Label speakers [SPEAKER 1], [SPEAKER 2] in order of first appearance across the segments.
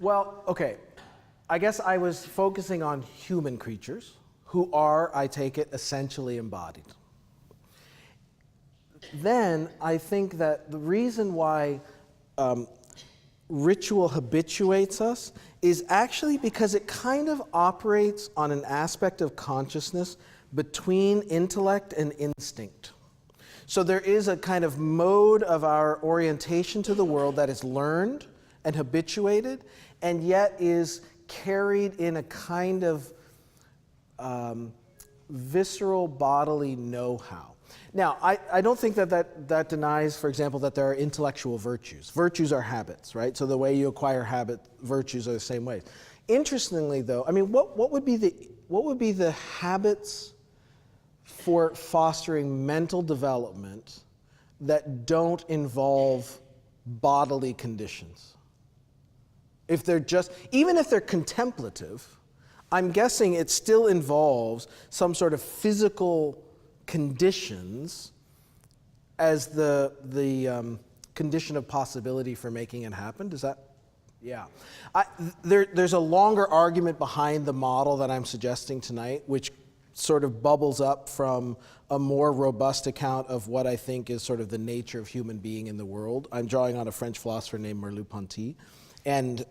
[SPEAKER 1] Well, okay. I guess I was focusing on human creatures who are, I take it, essentially embodied. Then I think that the reason why ritual habituates us is actually because it kind of operates on an aspect of consciousness between intellect and instinct. So there is a kind of mode of our orientation to the world that is learned and habituated, and yet is carried in a kind of visceral bodily know-how. Now, I don't think that denies, for example, that there are intellectual virtues. Virtues are habits, right? So the way you acquire virtues are the same way. Interestingly, though, I mean, what would be the habits for fostering mental development that don't involve bodily conditions? If they're even if they're contemplative, I'm guessing it still involves some sort of physical conditions as the condition of possibility for making it happen. Does that? Yeah. There's a longer argument behind the model that I'm suggesting tonight, which sort of bubbles up from a more robust account of what I think is sort of the nature of human being in the world. I'm drawing on a French philosopher named Merleau-Ponty. And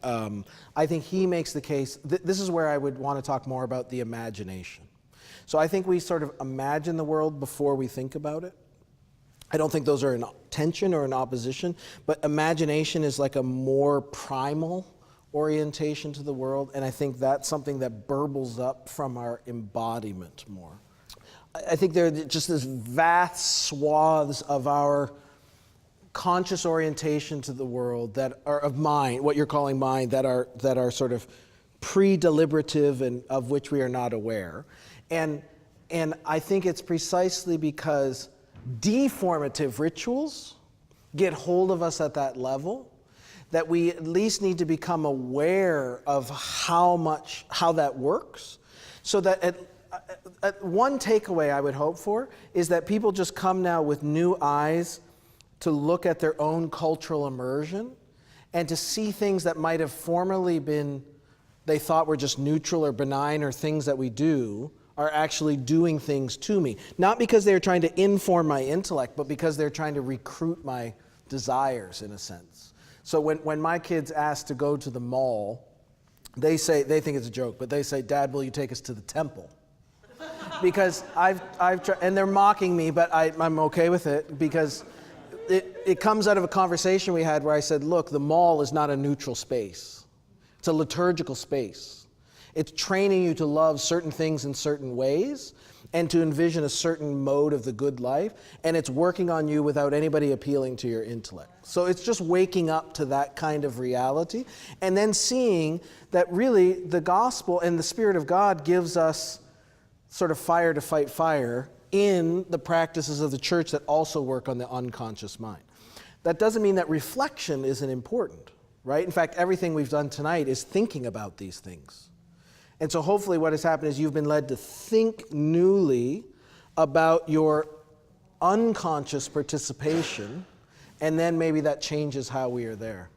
[SPEAKER 1] I think he makes the case, this is where I would want to talk more about the imagination. So I think we sort of imagine the world before we think about it. I don't think those are in tension or in opposition, but imagination is like a more primal orientation to the world, and I think that's something that burbles up from our embodiment more. I think there are just this vast swaths of our conscious orientation to the world that are of mind, what you're calling mind, that are sort of pre-deliberative and of which we are not aware. And I think it's precisely because deformative rituals get hold of us at that level that we at least need to become aware of how that works, so that one takeaway I would hope for is that people just come now with new eyes to look at their own cultural immersion and to see things that might have formerly been, they thought were just neutral or benign or things that we do, are actually doing things to me. Not because they're trying to inform my intellect, but because they're trying to recruit my desires, in a sense. So when my kids ask to go to the mall, they think it's a joke, but they say, "Dad, will you take us to the temple?" Because I've tried, and they're mocking me, but I'm okay with it, because it comes out of a conversation we had where I said, look, the mall is not a neutral space. It's a liturgical space. It's training you to love certain things in certain ways and to envision a certain mode of the good life, and it's working on you without anybody appealing to your intellect. So it's just waking up to that kind of reality and then seeing that really the gospel and the Spirit of God gives us sort of fire to fight fire in the practices of the church that also work on the unconscious mind. That doesn't mean that reflection isn't important, right? In fact, everything we've done tonight is thinking about these things. And so hopefully what has happened is you've been led to think newly about your unconscious participation, and then maybe that changes how we are there.